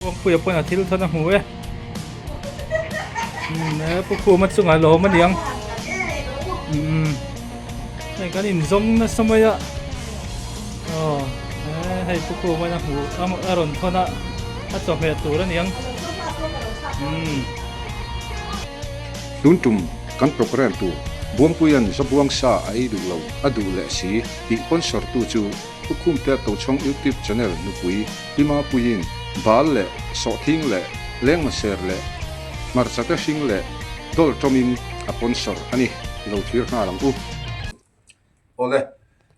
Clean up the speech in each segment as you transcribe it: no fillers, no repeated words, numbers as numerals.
Puya pun atil thana huwe. Ne puku mat sunga lo maniang. Ne kan in zong na samaya. Oh, hai puku mana hu am aron thana atso me tura niang. Duntum kan program tu buang puyan sa buang sa ai du lo adu le si ti sponsor tu chu hukum te to chong YouTube channel nu pui pima puyin bal le so thing le leng ma share le mar chata sing le dol tomin a sponsor ani lo thir na lang u ole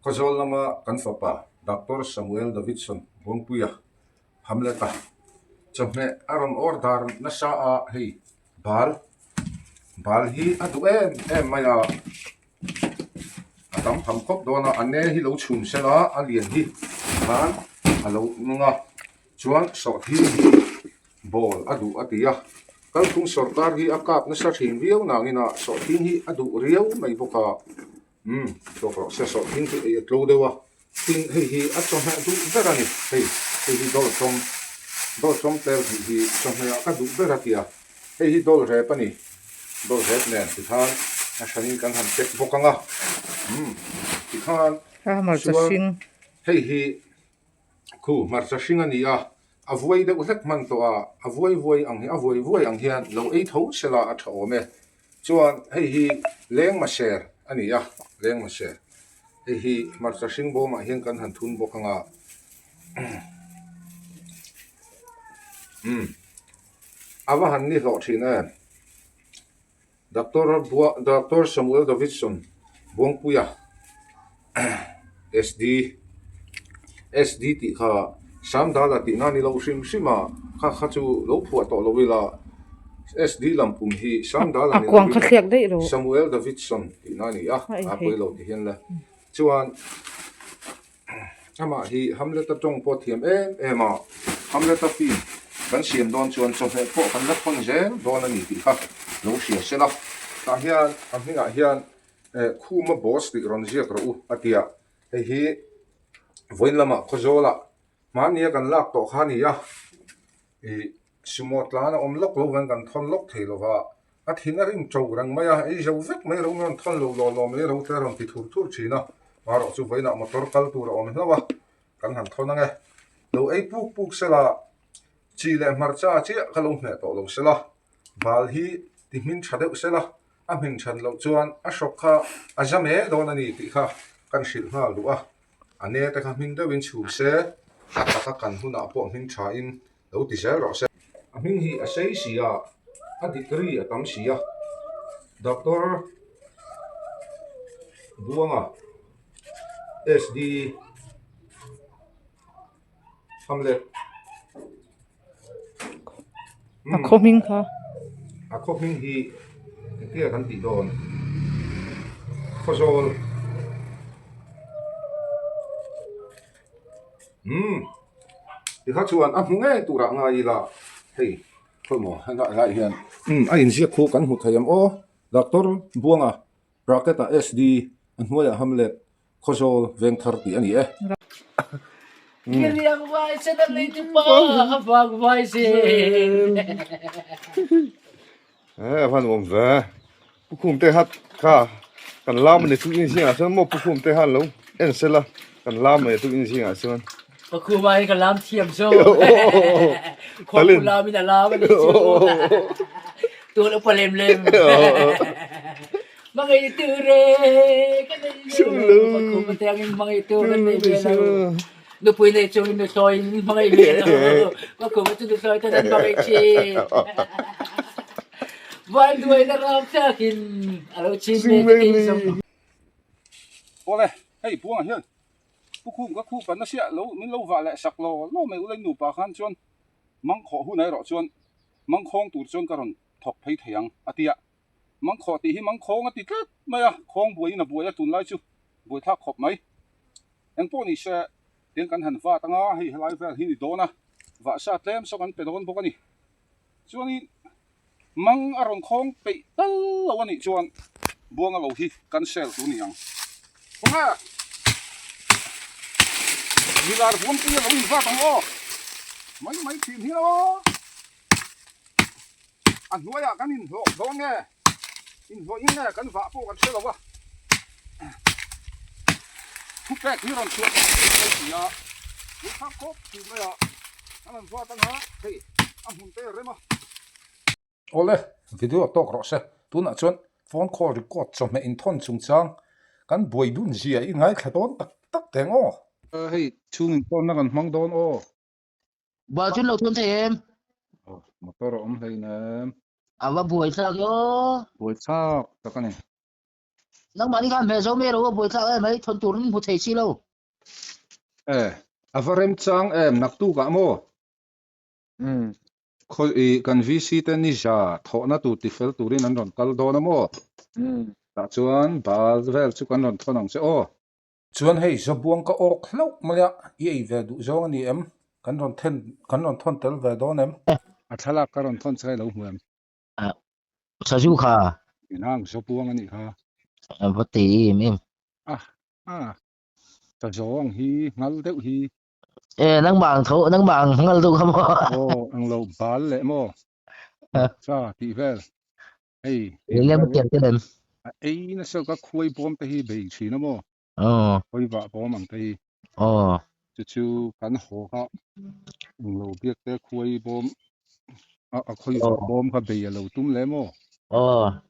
khozol lama kan fapa Dr. Samuel Davidson buang puya hamleta chome aron order na sa a hei bal hi adu em maya atam tham khop dona ane hi lo chum sela alien hi ban alo nunga chuan so hi bol adu atia kal khung sarkar hi akap na sa thin riau nangina so thin hi adu riau mai boka to process so thin hi e tlo dewa tin hi achom ha du berani hi dol from tel hi chom ha ka du beratia hi dol re pani dol het nen ti khan a shanin kan han tek bokanga ti khan Mar chasing. hi khu mar chasing ani a avoi de ulek man to a avoi ang hian lo ei tho sela a tho me chuan hi leng ma share ani a leng ma share hi mar chasing bo ma hian kan han thun bokanga ava han ni lo thina Dr. Samuel Davidson buang puya SD ti kha sam dala ti nani lo sim sima kha chu lo phu to lo wila SD lampum hi sam dala ni Akwang khatliak dei ro. Samuel Davidson ti nani a poi lo ti hian la chuan ama hi hamleta tong po thiam ema hamleta fi kan siam don chuan chome po kan la khon je don ani ti kha lo sia sela ta hian amhinga hian khuma boss ti ron ziak ro atia hi voin lama khozola mania kan lak to khani ya simot lana om lok lo gan kan thon lok thelo wa a thina ring chou rang maya ei zo vek mai ro ngan thon lo me ro ta ron ti thur china maro chu voina motor kal tu ro om hlawa kan han thon ange lo ei puk sela chi le marcha chi khalom me to lo sela bal hi ti min chadeu sela a min chan lo chuan a shokha a jame don ani ti kha kan shil ha lu a ane ta kha min dewin chu se ta kan huna po min tha in lo ti se ro se a min hi a sei sia a degree a tam sia doctor buanga SD hamlet Coming ha. a khoping hi ke kan ti don khozol ti kha chuan a hmunge tura ngai la hei khomo hanga la hian a in zia khu kan hu thayam o doctor buanga bracket a SD an hmoya hamlet khozol veng thar ti ani Kiri ang vai sa daliti pa kapag vai si. Van om ve pukum te hat ka kan lam ne tu in singa so mo pukum te han lo en sela kan lam ne tu in singa so Pagkumay ka lam tiyam so. Kung kulamin na lam ni so. Tulog pa lem. Mga iture. Pagkumatay ang mga iture na Nupoy na ito yung nusoy mga ibino. Pagkumatay yung nusoy ito ng mga ichi. Buwan-duway na ram sa akin. Alaw chinme. ole hei buang hian pukhum ka khu kan na sia lo min lo wa le sak lo me ulai nu pa khan chon mang kho hu nai ro chon mang khong tur chon karon thok phei theyang atia mang kho ti hi mang khong ati tlat maya khong buai na buai tun lai chu buai thak khop mai eng po ni se ten kan han wa tanga hei helai vel hi ni dona wa sa tlem so kan pedon bokani chuani mang aron khong pe tal lo ani chuan buanga lo hi kan sel tu ni yang Bunga! Bilar pun punya lo iba tang o. mấy thì hi anh nuôi à cái nhìn lo nghe in lo in nghe cái vạ phụ cái xe lo wa thúc bẹt hi ron chuột cái gì à cái khắc cốt thì bây giờ anh vợ tăng hả thì anh hùng tê rồi mà ole video talk rõ se tu na chuan phone call record cho me in thon chung chang kan boi dun zia I ngai khaton tak tak teng o hei chung phone na kan mang don o Vợ chuyên lộc thôn thầy em. motor om hei na À và buổi sao yo. boi chak tak ani Nang mani kan mẹ sao mẹ đâu buổi sao em ấy thôn tuấn một thầy xí lâu. avarem chang em nak tu ka mo khoi I kan vc te ni ja tho na tu ti fel turin an ron kal do na mo ta chuan bal vel chu kan ron thonang se o chuan hei zabuang ka ok hlo malia I ve du zong ani em kan ron thon tel ve don em a thalak ka ron thon chai lo huam À sao chú khà. inang zabuang ani kha À vợ tỷ em. ta zong hi ngal deuh hi Ê nang bảng ngal tu không. o ang lo bal le mo cha ti vel hei Em một tiền tiền em. ei na so ka khuai bom te hi bei chi na mo Ờ khoi wa bom ang te hi ờ chu kan ho ka lo biak te khuai bom a khoi ờ wa bom ka bei lo tum le mo ờ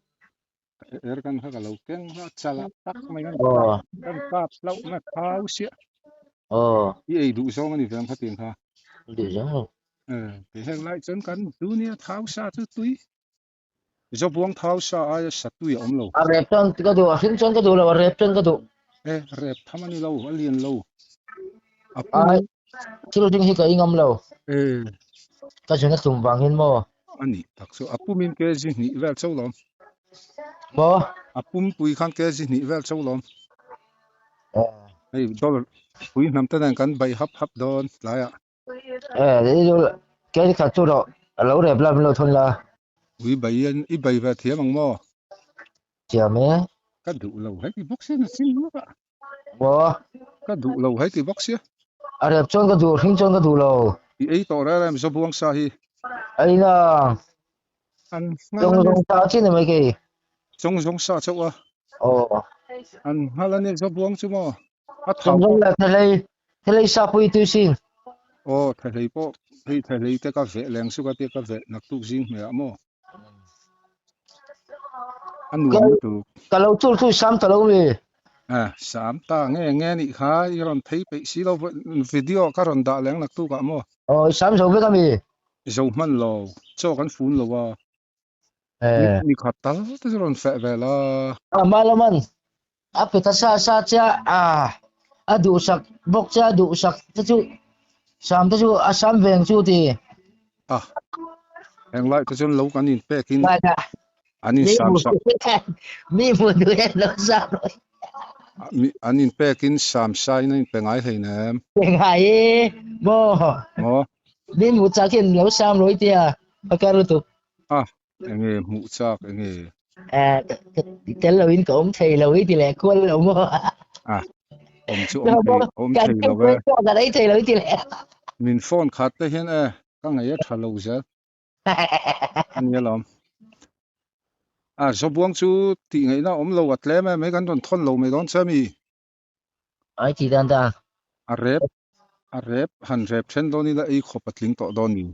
kan ka lo keng ha chala tak mai ờ kan kap lo na khau sia ờ. I ei du song ani vem kha tin kha Được rồi. ke heng lai chen kan du nia thau sa tu tui zo buang thau sa a sa tui om lo À rep chân cái đồ, hình chân cái đồ là rep chân cái đồ. rep thamani lo alien lo À apumi chứ đâu hi cái ngâm lâu. eh Cái chuyện cái tùng vàng hin mò. ani tak so apumin ke ji ni vel cholom Mò. apum pui khan ke ji ni vel cholom Ờ. ei dollar pui nam ta dan kan bai hap don laya Đấy rồi cái khát chỗ đó. Lâu rep làm lâu thôn là. ui bai an I bai va thiam ang mo Chả mẹ. ka du lo hai ki box na sin lo Mò. ka du lo hai ki box ya À rep chân cái đồ, hình chân cái đồ lâu. I ei to ra ram zo buang sa hi Ấy là an trong ngalane trong ta trên này mấy cái. jong sa chawa Ờ. an ngalane zo buang chu mo a thau Trong trong po là thế lấy sao bùi tu xin. o thalei po hei thalei te ka ve leng su ka te ka ve nak tu jing me mo an Cái nuam na tu cái lâu chút chút xăm tao lâu đi. sam ta nghe ni kha I ron thei pe si lo video ka ron da leng nak tu ka mo Ờ xăm rồi với cái gì. zo man lo cho kan phun lo wa Ờ. ni kha tal te ron fe ve la À malaman. Apa ta sa cha adu sak bok cha adu sak ta chu sam ta chu asam veng chu ti. heng lai te jon lo kan in pe kin Ba da. anin Ni sam mu sak mi mu du en lo sa rồi. anin pe kin sam sai na in pe ngai thei nem Ngai mo. mo Ni mu cha ken lo sam rồi ti à. Akaru tu. enge mu chak enge À cái lo in cũng thầy lo ti lẹ quân lo mo. om chu Nó om cái thei cái lo quên ve cho cái đấy thầy lo ti lẹ. min phone khat te hian ka ngai tha lo za an yalom zo buang chu ti ngai na om lo atle me kan don thon lo me don chami Ai chỉ đàn ta. a rep han rep then don ni la ei khopatling to don ni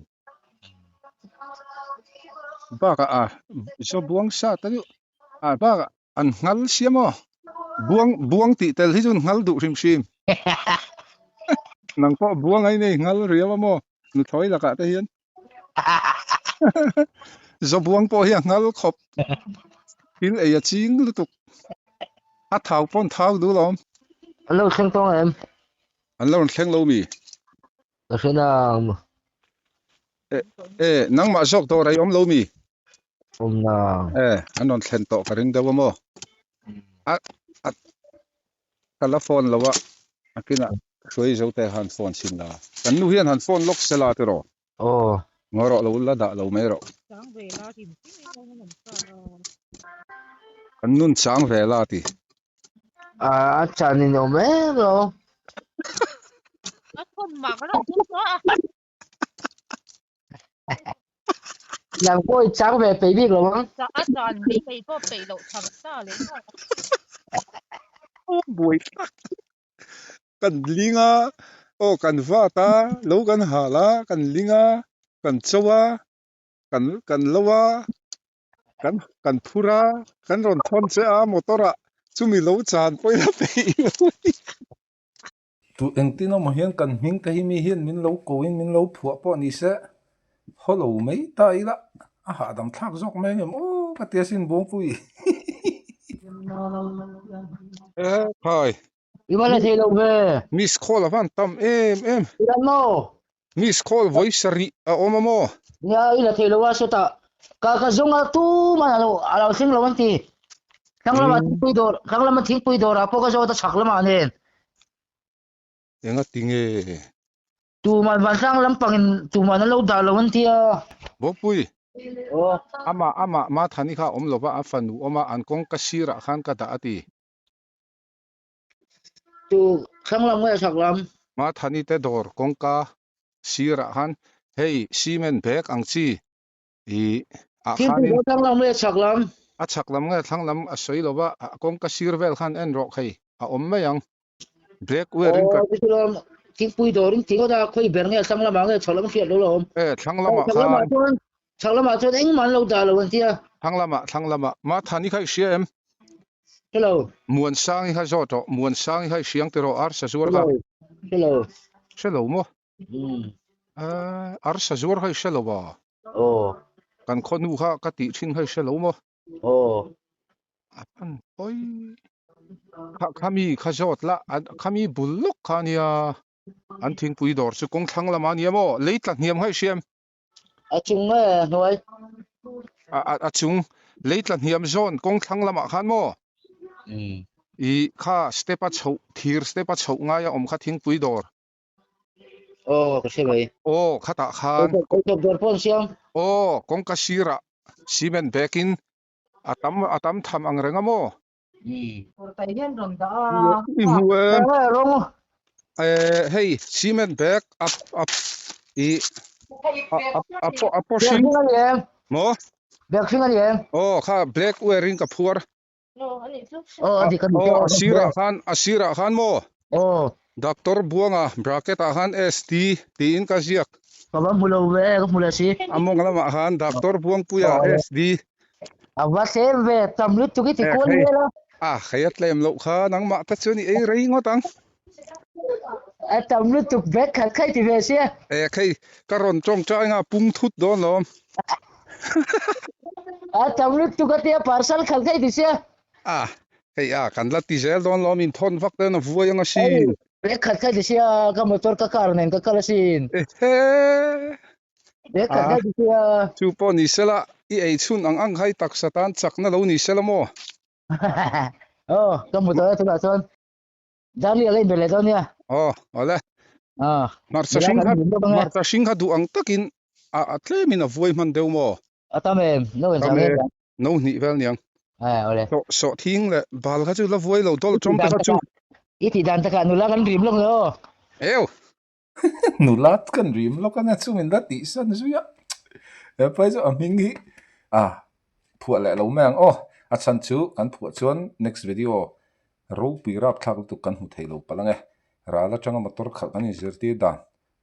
ba ka zo buang sa ta ba ka an ngal siamo buang ti tel hi jun ngal du rim sim nang po buang ai nei ngal riaw mo nu thoi la ka te hian zo buang po hi ngal khop hin ei ching lu tuk a thau pon thau du lom Lâu không to em. an lo thleng lo mi Rồi thế nào nang ma jok to rai om lo mi hôm nào an don thlen to ka ring dewa mo a kala phone lo wa akina khoi zo te han phone sin la kan nu hian han phone lock sela te ro ồ ngoro lo la da lo me ro kan nun chang ve la ti à chả nhìn đâu mấy rồi Nó không mặc nó cũng có làm coi trắng về bị biết rồiมั้ง จะอาจารย์ไม่ไปก็ไปเราทำซาเลยเนาะ ô buổi cần linga ô cần vata lâu cần hà la cần linga cần chawa cần lawa cần phura cần ron thon che a motora chumi lo chan poi la pe tu eng tin no hian kan hming te hi mi hian min lo ko in min lo phua po ni se holo mai ta ila a ha dam thak zok mai ngem o ka te sin bong pui hai Iba là thầy đâu về miss call avan tam em Ilan mo miss call voice ri a omamo ya ila thầy đâu wa ta ka zonga tu mana lo ala sing lo wanti kang lama ting pui dor apo ka zo ta chak lama nen enga tinge tu man ban sang lam pangin tu man lo da lo wanti a bopui oh ama ma thani kha om lova afanu oma ankong kasira khan ka da ati tu kang lam wa chak lam ma thani te dor kongka sira khan hey simen bek angchi I a ting pui khanin dor kang lam wa chak lam a chaklam nga thanglam a soi lova kongka sirvel khan en ro khai a om mayang break wearing ka oh tu lam ting pui dor ting da khoi ber nge sang lam nge cholam fiat lo lom thanglama chak khan lam chon eng man lo da lo wanti a thanglama ma thani khai siam hello muan sangi kha zo to muan sangi khai siang te ro ar sa zur kha hello shelo mo mm ar sa zur khai shelo ba oh kan khonu kha ka ti thin khai shelo mo oh an oi khami kha zot la khami bullok khania an thing pui dor chu kong thanglama ni mo leitla niam khai siam à chung nghe nói a chung leitla niam zone kong thanglama khan mo I kha stepa chho thir stepa chho nga ya om kha thing pui dor oh có xe vậy o khata khan có chụp đợt phone xiang o kong ka sira simen bekin atam tham ang renga mo tại hiện rồi đó I muem nghe đúng hey simen bek up I apo Bẹc sing sinh anh em mo Bẹc sinh anh em o kha black wearing ka phuar thì cần asira khan mo oh doctor buanga bracket a khan st ti in ka ziak có bấm mù lâu về có mù là gì among lama khan doctor buang puya sd à vắt xe về tầm lít chục cái thì cuốn nghe đó khayat lem lo kha nang ma ta chuni ei rei ngotang à tầm lít chục bẹc khát khai thì về xe khai karon chong cha nga pung thut don lom à tầm lít chục cái parcel khát khai thì xe hey kan la ti zel don lom in thon vak te na vuai anga si bẹc khát khai thì xe cái motor cái car này cái car xin bẹc khát khai thì xe chu po ni sela I ei chun ang khai tak satan chak na lo ni sela mo oh cái motor thôi là son dari lên về lại thôi nha ole à marcha singha du ang takin a tle min a vuai man deu mo à tao em nó còn sao hết no ni vel niang ole so thing le bal kha chu la vuai lo tol trom te kha chu ít thì đàn ta cả nụ lá gắn rìm luôn rồi eu nulat kan rim lo kan chu min da ti san zu ya e pai zo aming hi phua le lo mang a chan chu kan phua chuan next video ro pi rap thak tu kan hu thei lo palange ra la changa motor khal kan zirti dan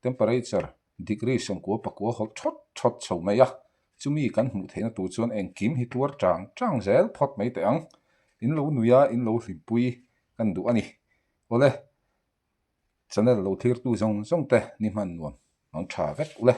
temperature degree sang ko pakwa hol chot chho mai ya chumi kan hu theina tu chuan eng kim hi tuar chang zel phot mai te ang in lo nuya in lo hlimpui kan du ani ole channel lo thir tu zong te ni man nuam ang tha vek ule